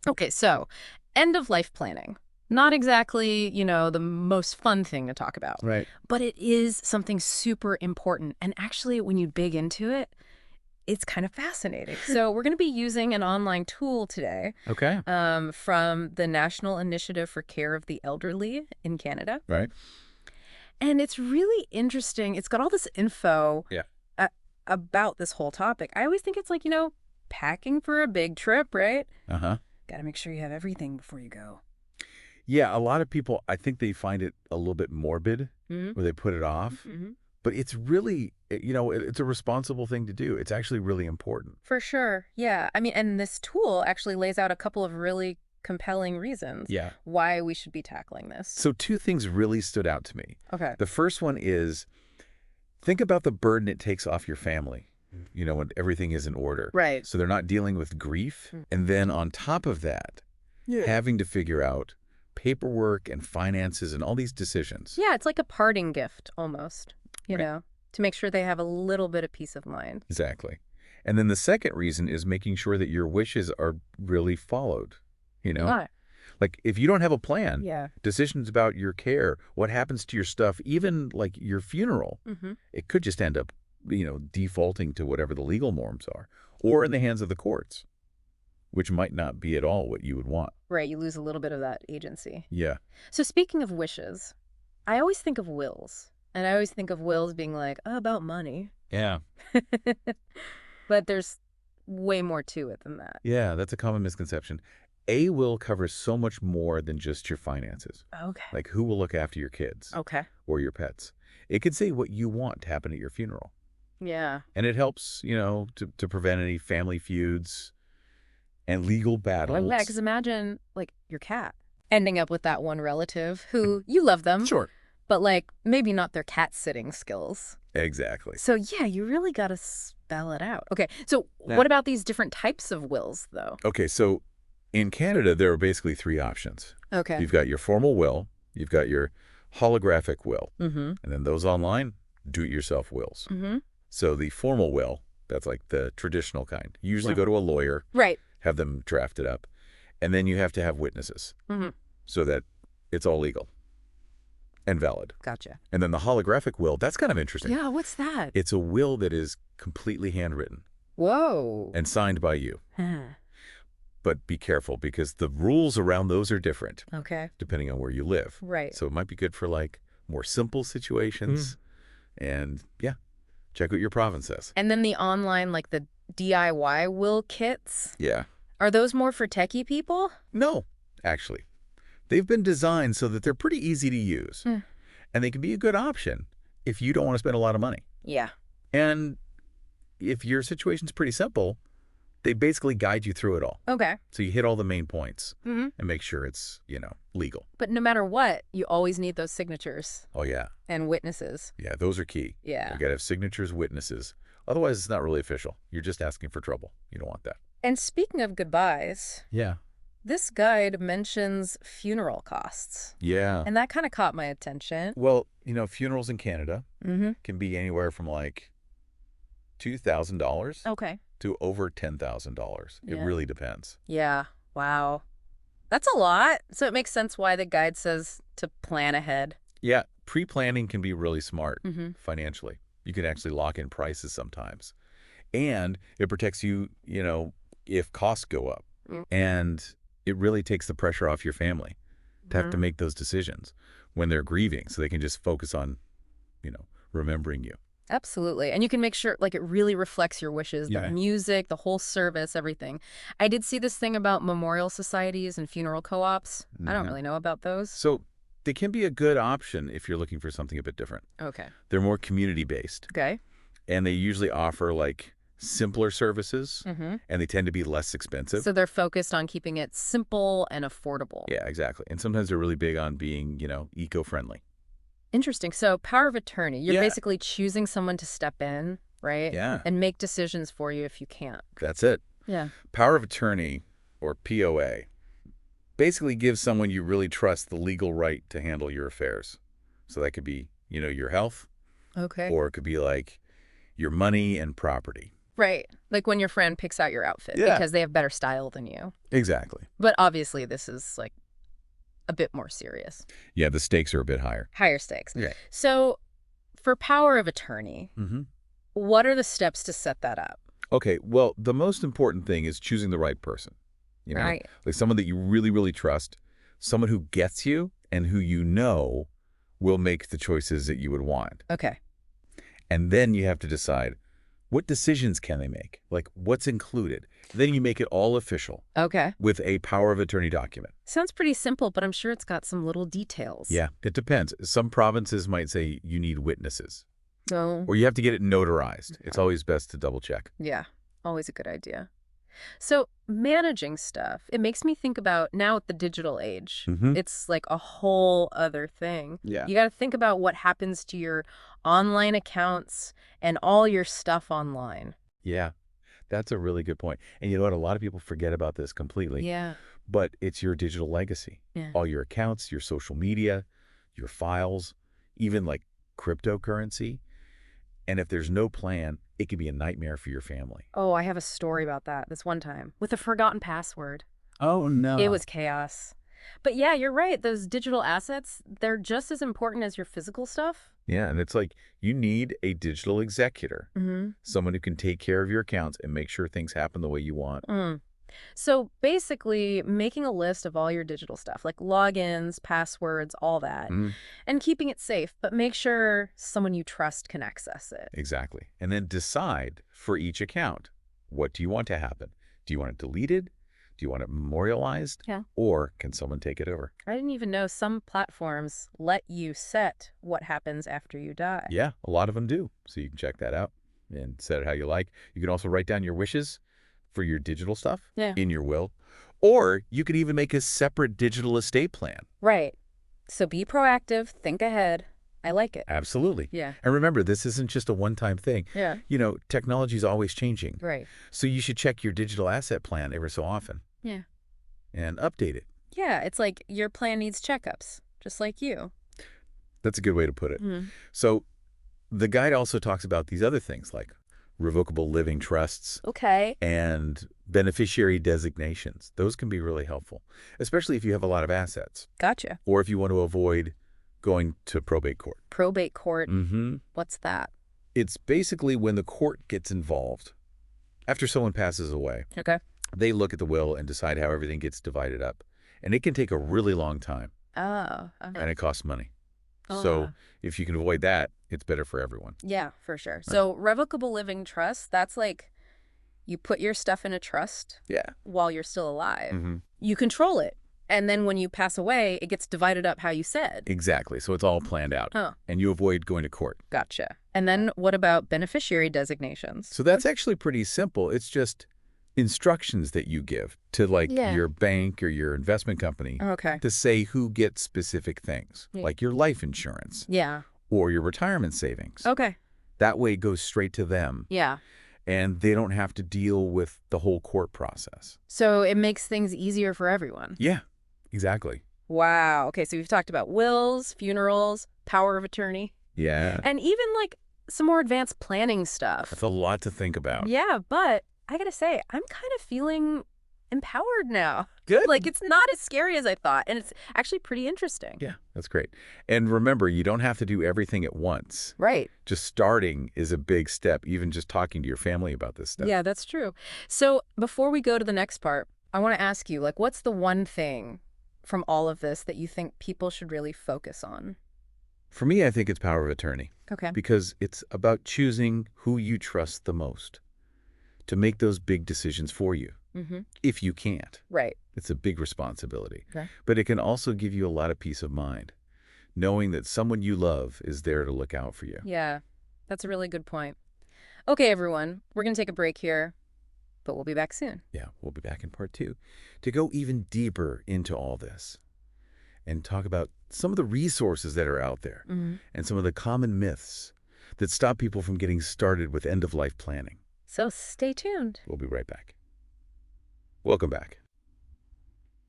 Okay, so end of life planning. Not exactly, the most fun thing to talk about, Right. but it is something super important. And actually, when you dig into it, it's kind of fascinating. So we're going to be using an online tool today Okay. from the National Initiative for Care of the Elderly in Canada. Right. And it's really interesting. It's got all this info Yeah. uh, about this whole topic. I always think it's like, packing for a big trip, right? Uh-huh. Got to make sure you have everything before you go. Yeah, a lot of people, I think they find it a little bit morbid Mm-hmm. where they put it off. Mm-hmm. But it's really, it's a responsible thing to do. It's actually really important. For sure. Yeah. I mean, and this tool actually lays out a couple of really compelling reasons Yeah. why we should be tackling this. So two things really stood out to me. Okay. The first one is think about the burden it takes off your family, when everything is in order. Right. So they're not dealing with grief. And then on top of that, having to figure out paperwork and finances and all these decisions. Yeah, it's like a parting gift almost, Right. to make sure they have a little bit of peace of mind. Exactly. And then the second reason is making sure that your wishes are really followed, Ah, Like if you don't have a plan, yeah. decisions about your care, what happens to your stuff, even like your funeral, Mm-hmm. it could just end up, defaulting to whatever the legal norms are or in the hands of the courts, which might not be at all what you would want. Right, you lose a little bit of that agency. Yeah. So speaking of wishes, I always think of wills. And I always think of wills being like, about money. Yeah. But there's way more to it than that. Yeah, that's a common misconception. A will covers so much more than just your finances. Okay. Like who will look after your kids Okay. or your pets. It could say what you want to happen at your funeral. Yeah. And it helps, to prevent any family feuds and legal battles. Well, yeah, because imagine, like, your cat ending up with that one relative who you love them, Sure. but, like, maybe not their cat sitting skills. Exactly. So, yeah, you really got to spell it out. Okay, so Yeah. what about these different types of wills, though? Okay, so in Canada, there are basically three options. Okay. You've got your formal will, you've got your holographic will, Mm-hmm. and then those online, do-it-yourself wills. Mm-hmm. So the formal will, that's like the traditional kind. You usually Yeah. go to a lawyer, Right. have them drafted up, and then you have to have witnesses Mm-hmm. so that it's all legal and valid. Gotcha. And then the holographic will, that's kind of interesting. Yeah, what's that? It's a will that is completely handwritten Whoa. and signed by you. Huh. But be careful because the rules around those are different Okay. depending on where you live. Right. So it might be good for like more simple situations. And yeah, check what your province says. And then the online, like the DIY will kits, Yeah. are those more for techie people? No, actually. They've been designed so that they're pretty easy to use. Hmm. And they can be a good option if you don't want to spend a lot of money. Yeah. And if your situation's pretty simple, they basically guide you through it all. Okay. So you hit all the main points Mm-hmm. and make sure it's, legal. But no matter what, you always need those signatures Oh, yeah. and witnesses. Yeah, those are key. Yeah. You got to have signatures, witnesses. Otherwise, it's not really official. You're just asking for trouble. You don't want that. And speaking of goodbyes, Yeah. this guide mentions funeral costs. Yeah. And that kind of caught my attention. Well, funerals in Canada Mm-hmm. can be anywhere from like $2,000 Okay. to over $10,000. It Yeah. really depends. Yeah. Wow. That's a lot. So it makes sense why the guide says to plan ahead. Yeah, pre-planning can be really smart Mm-hmm. financially. You can actually lock in prices sometimes. And it protects you, if costs go up. Mm. And it really takes the pressure off your family to have to make those decisions when they're grieving so they can just focus on, remembering you. Absolutely. And you can make sure, like, it really reflects your wishes, Yeah. the music, the whole service, everything. I did see this thing about memorial societies and funeral co-ops. I don't Mhm. really know about those. So they can be a good option if you're looking for something a bit different. Okay. They're more community-based, Okay. and they usually offer, like, simpler services, Mm-hmm. and they tend to be less expensive. So they're focused on keeping it simple and affordable. Yeah, exactly. And sometimes they're really big on being, eco-friendly. Interesting. So power of attorney, you're Yeah. basically choosing someone to step in, right? Yeah. And make decisions for you if you can't. That's it. Yeah. Power of attorney, or POA, basically gives someone you really trust the legal right to handle your affairs. So that could be, your health, Okay. or it could be like your money and property. Right. Like when your friend picks out your outfit Yeah. because they have better style than you. Exactly. But obviously this is like a bit more serious. Yeah, the stakes are a bit higher. Higher stakes. Yeah. So for power of attorney, Mm-hmm. what are the steps to set that up? Okay, well, the most important thing is choosing the right person. Right. Like someone that you really, really trust, someone who gets you and who you know will make the choices that you would want. Okay. And then you have to decide, what decisions can they make? Like, what's included? Then you make it all official Okay. with a power of attorney document. Sounds pretty simple, but I'm sure it's got some little details. Yeah, it depends. Some provinces might say you need witnesses, So, or you have to get it notarized. It's always best to double check. yeah, always a good idea. So managing stuff, it makes me think about now with the digital age, Mm-hmm. it's like a whole other thing. Yeah. You got to think about what happens to your online accounts and all your stuff online. Yeah, that's a really good point. And you know what? A lot of people forget about this completely. Yeah. But it's your digital legacy. Yeah. All your accounts, your social media, your files, even like cryptocurrency. And if there's no plan, it can be a nightmare for your family. Oh, I have a story about that this one time with a forgotten password. Oh, no. It was chaos. But yeah, you're right. Those digital assets, they're just as important as your physical stuff. Yeah, and it's like you need a digital executor, Mm-hmm. someone who can take care of your accounts and make sure things happen the way you want. So basically, making a list of all your digital stuff, like logins, passwords, all that, Mhm. and keeping it safe, but make sure someone you trust can access it. Exactly. And then decide for each account, what do you want to happen? Do you want it deleted? Do you want it memorialized? Yeah. Or can someone take it over? I didn't even know some platforms let you set what happens after you die. Yeah, a lot of them do. So you can check that out and set it how you like. You can also write down your wishes for your digital stuff in your will. Or you could even make a separate digital estate plan. Right. So be proactive, think ahead. I like it. Absolutely. Yeah. And remember, this isn't just a one-time thing. Yeah. Technology is always changing. Right. So you should check your digital asset plan every so often. Yeah. And update it. Yeah, it's like your plan needs checkups, just like you. That's a good way to put it. Mm-hmm. So the guide also talks about these other things like revocable living trusts Okay. and beneficiary designations. Those can be really helpful, especially if you have a lot of assets Gotcha. or if you want to avoid going to probate court. Probate court. Mm-hmm. What's that? It's basically when the court gets involved. After someone passes away, Okay. they look at the will and decide how everything gets divided up. And it can take a really long time, Oh. and it costs money. Oh. So if you can avoid that, it's better for everyone. Yeah, for sure. So revocable living trust, that's like you put your stuff in a trust Yeah. while you're still alive. Mm-hmm. You control it. And then when you pass away, it gets divided up how you said. Exactly. So it's all planned out. Oh, And you avoid going to court. gotcha. And then what about beneficiary designations? So that's actually pretty simple. It's just instructions that you give to Yeah. your bank or your investment company Okay. to say who gets specific things, Yeah. like your life insurance Yeah. or your retirement savings. Okay. That way it goes straight to them, Yeah. and they don't have to deal with the whole court process. So it makes things easier for everyone. Yeah, exactly. Wow. Okay, so we've talked about wills, funerals, power of attorney, Yeah, and even like some more advanced planning stuff. that's a lot to think about. Yeah, but I gotta say, I'm kind of feeling empowered now. Good. Like, it's not as scary as I thought, and it's actually pretty interesting. Yeah, that's great. And remember, you don't have to do everything at once. Right. Just starting is a big step, even just talking to your family about this stuff. Yeah, that's true. So before we go to the next part, I want to ask you, like, what's the one thing from all of this that you think people should really focus on? For me, I think it's power of attorney Okay. because it's about choosing who you trust the most to make those big decisions for you. Mm-hmm. If you can't, Right. it's a big responsibility. Okay. But it can also give you a lot of peace of mind, knowing that someone you love is there to look out for you. Yeah, that's a really good point. Okay, everyone, we're going to take a break here, but we'll be back soon. Yeah, we'll be back in part 2 to go even deeper into all this and talk about some of the resources that are out there Mm-hmm. and some of the common myths that stop people from getting started with end-of-life planning. So stay tuned. We'll be right back. Welcome back.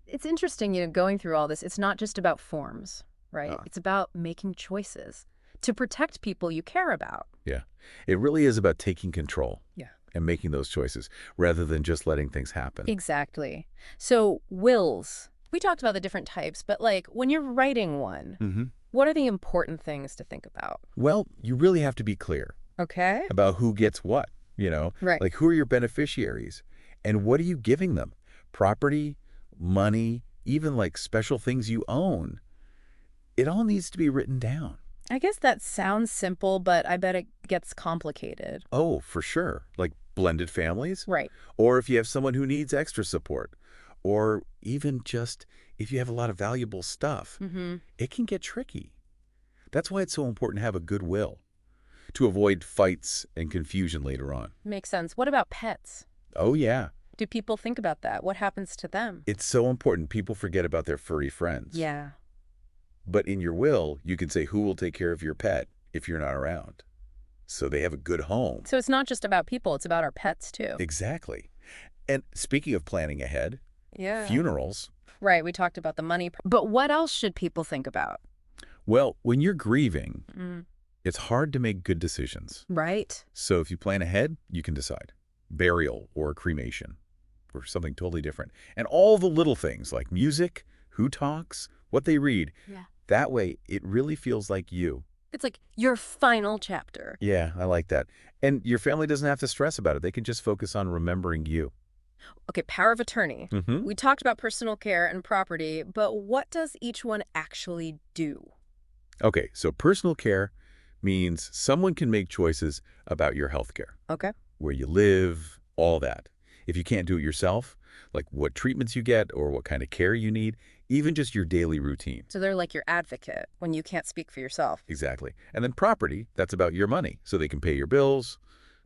It's interesting, going through all this, it's not just about forms, right? It's about making choices to protect people you care about. Yeah, it really is about taking control. Yeah. and making those choices rather than just letting things happen. Exactly. So wills, we talked about the different types, but like when you're writing one, what are the important things to think about? Well, you really have to be clear Okay. about who gets what, Right. like who are your beneficiaries and what are you giving them? Property, money, even like special things you own. It all needs to be written down. I guess that sounds simple, but I bet it gets complicated. Oh, for sure. Like blended families. Right. Or if you have someone who needs extra support. Or even just if you have a lot of valuable stuff. It can get tricky. That's why it's so important to have a good will, to avoid fights and confusion later on. Makes sense. What about pets? Oh, yeah. Do people think about that? What happens to them? It's so important. People forget about their furry friends. Yeah. But in your will, you can say who will take care of your pet if you're not around. So they have a good home. So it's not just about people, it's about our pets too. Exactly. And speaking of planning ahead, Yeah. funerals. Right, we talked about the money. But what else should people think about? Well, when you're grieving, it's hard to make good decisions. Right. So if you plan ahead, you can decide. Burial or cremation or something totally different. And all the little things like music, who talks, what they read. Yeah. That way, it really feels like you. It's like your final chapter. Yeah, I like that. And your family doesn't have to stress about it. They can just focus on remembering you. Okay, power of attorney. Mm-hmm. We talked about personal care and property, but what does each one actually do? Okay, so personal care means someone can make choices about your health care, Okay. where you live, all that. If you can't do it yourself, like what treatments you get or what kind of care you need, even just your daily routine. So they're like your advocate when you can't speak for yourself. Exactly. And then property, that's about your money. So they can pay your bills,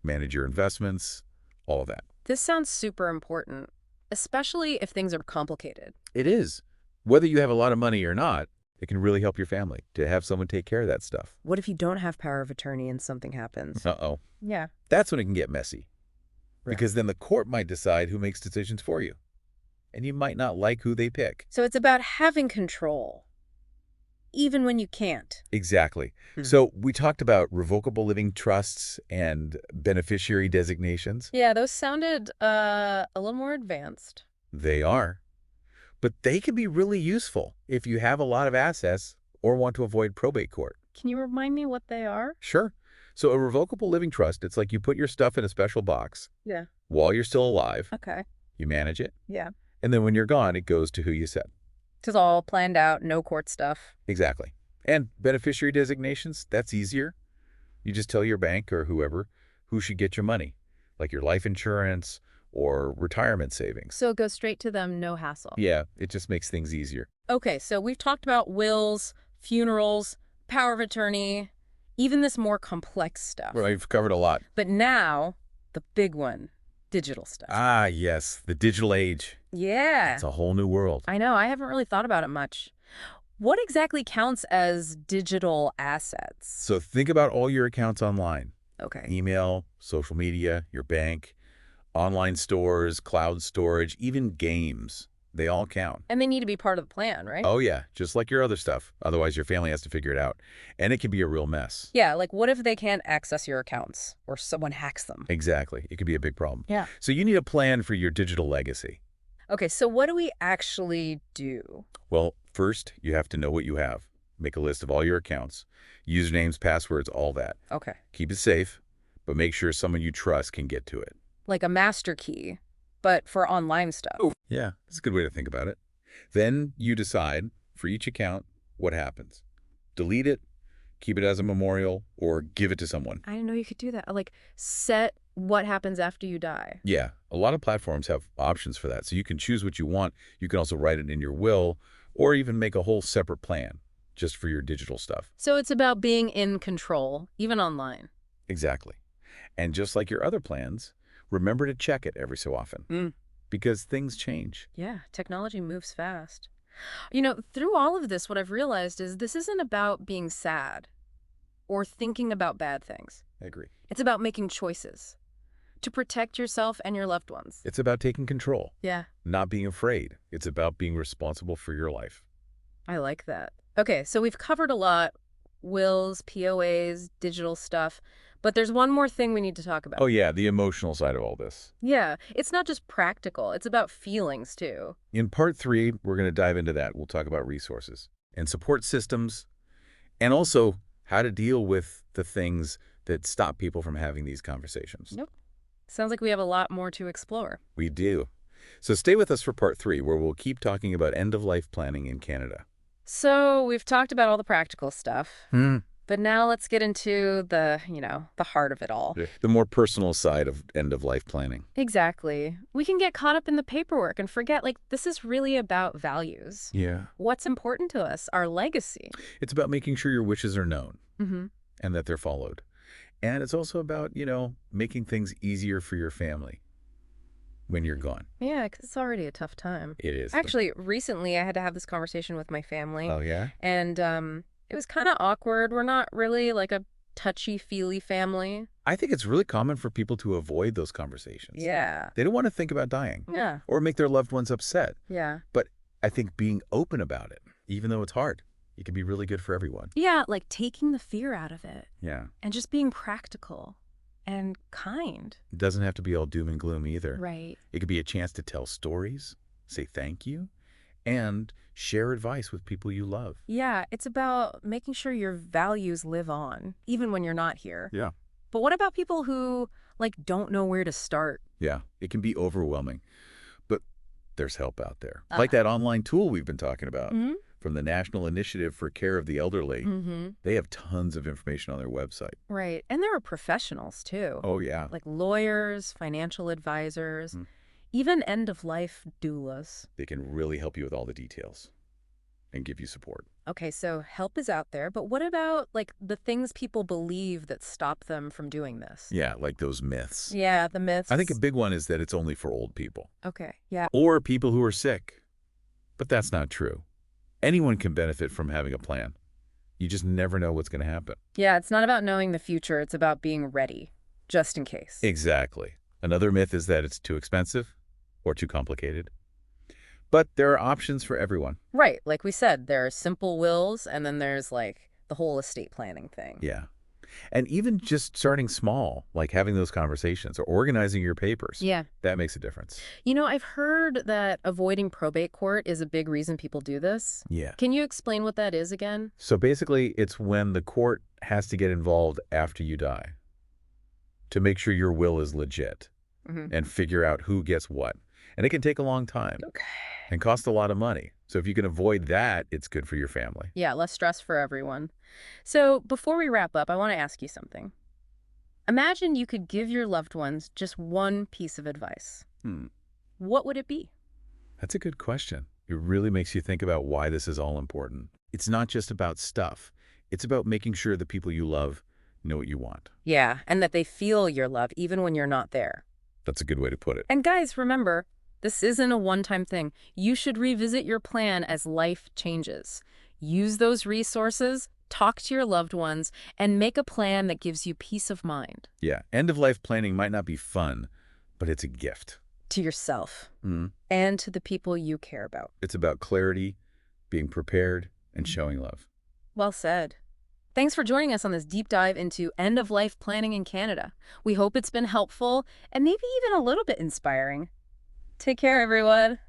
manage your investments, all of that. This sounds super important, especially if things are complicated. It is. Whether you have a lot of money or not, it can really help your family to have someone take care of that stuff. What if you don't have power of attorney and something happens? Uh-oh. Yeah. That's when it can get messy. Right. Because then the court might decide who makes decisions for you. And you might not like who they pick. So it's about having control, even when you can't. Exactly. So we talked about revocable living trusts and beneficiary designations. Yeah, those sounded a little more advanced. They are. But they can be really useful if you have a lot of assets or want to avoid probate court. Can you remind me what they are? Sure. So a revocable living trust, it's like you put your stuff in a special box. Yeah. While you're still alive. Okay. You manage it. Yeah. And then when you're gone, it goes to who you said. It's all planned out, no court stuff. Exactly. And beneficiary designations, that's easier. You just tell your bank or whoever who should get your money, like your life insurance or retirement savings. So it goes straight to them, no hassle. Yeah, it just makes things easier. Okay, so we've talked about wills, funerals, power of attorney, even this more complex stuff. Well, we've covered a lot. But now, the big one, digital stuff. Ah, yes, the digital age. Yeah. It's a whole new world. I know, I haven't really thought about it much. What exactly counts as digital assets? So think about all your accounts online. Okay. Email, social media, your bank, online stores, cloud storage, even games. They all count. And they need to be part of the plan, right? Oh, yeah, just like your other stuff. Otherwise, your family has to figure it out. And it can be a real mess. Yeah, like what if they can't access your accounts or someone hacks them? Exactly. It could be a big problem. Yeah. So you need a plan for your digital legacy. Okay, so what do we actually do? Well, first, you have to know what you have. Make a list of all your accounts, usernames, passwords, all that. Okay. Keep it safe, but make sure someone you trust can get to it. Like a master key, but for online stuff. Oh, yeah, that's a good way to think about it. Then you decide, for each account, what happens. Delete it, keep it as a memorial, or give it to someone. I didn't know you could do that. Like set what happens after you die. Yeah, a lot of platforms have options for that, so you can choose what you want. You can also write it in your will, or even make a whole separate plan just for your digital stuff. So it's about being in control, even online. Exactly. And just like your other plans, remember to check it every so often. Because things change. Yeah, technology moves fast. You know, through all of this, what I've realized is this isn't about being sad or thinking about bad things. I agree. It's about making choices to protect yourself and your loved ones. It's about taking control. Yeah. Not being afraid. It's about being responsible for your life. I like that. Okay, so we've covered a lot. Wills, POAs, digital stuff. But there's one more thing we need to talk Oh, about. yeah, the emotional side of all this. Yeah, it's not just practical. It's about feelings, too. In part 3, we're going to dive into that. We'll talk about resources and support systems, and also how to deal with the things that stop people from having these conversations. Nope. Sounds like we have a lot more to explore. We do. So stay with us for part 3, where we'll keep talking about end-of-life planning in Canada. So we've talked about all the practical stuff, Hmm. but now let's get into the heart of it all. The more personal side of end-of-life planning. Exactly. We can get caught up in the paperwork and forget, this is really about values. Yeah. What's important to us, our legacy. It's about making sure your wishes are known Mm-hmm. and that they're followed. And it's also about, making things easier for your family when you're gone. Yeah, 'cause it's already a tough time. It is. Actually, recently I had to have this conversation with my family. Oh, yeah? And it was kind of awkward. We're not really like a touchy-feely family. I think it's really common for people to avoid those conversations. Yeah. They don't want to think about dying Yeah. or make their loved ones upset. Yeah. But I think being open about it, even though it's hard, it can be really good for everyone. Yeah, like taking the fear out of it Yeah. and just being practical and kind. It doesn't have to be all doom and gloom either. Right. It could be a chance to tell stories, say thank you, and share advice with people you love. Yeah, it's about making sure your values live on, even when you're not here. Yeah. But what about people who, don't know where to start? Yeah, it can be overwhelming, but there's help out there. Like that online tool we've been talking about Mm-hmm. from the National Initiative for Care of the Elderly. Mm-hmm. They have tons of information on their website. Right. And there are professionals, too. Oh, yeah. Like lawyers, financial advisors, Mhm. even end-of-life doulas. They can really help you with all the details and give you support. Okay, so help is out there, but what about, the things people believe that stop them from doing this? Yeah, like those myths. Yeah, the myths. I think a big one is that it's only for old people Okay, yeah. or people who are sick. But that's not true. Anyone can benefit from having a plan. You just never know what's going to happen. Yeah, it's not about knowing the future, it's about being ready, just in case. Exactly. Another myth is that it's too expensive or too complicated. But there are options for everyone. Right, like we said, there are simple wills, and then there's, the whole estate planning thing. Yeah. And even just starting small, like having those conversations or organizing your papers, Yeah. that makes a difference. I've heard that avoiding probate court is a big reason people do this. Yeah. Can you explain what that is again? So basically, it's when the court has to get involved after you die to make sure your will is legit Mm-hmm. and figure out who gets what. And it can take a long time Okay. and cost a lot of money. So if you can avoid that, it's good for your family. Yeah, less stress for everyone. So before we wrap up, I want to ask you something. Imagine you could give your loved ones just one piece of advice. What would it be? That's a good question. It really makes you think about why this is all important. It's not just about stuff. It's about making sure the people you love know what you want. Yeah, and that they feel your love even when you're not there. That's a good way to put it. And guys, remember, this isn't a one-time thing. You should revisit your plan as life changes. Use those resources, talk to your loved ones, and make a plan that gives you peace of mind. Yeah, end-of-life planning might not be fun, but it's a gift. To yourself Mm. and to the people you care about. It's about clarity, being prepared, and showing love. Well said. Thanks for joining us on this deep dive into end-of-life planning in Canada. We hope it's been helpful and maybe even a little bit inspiring. Take care, everyone.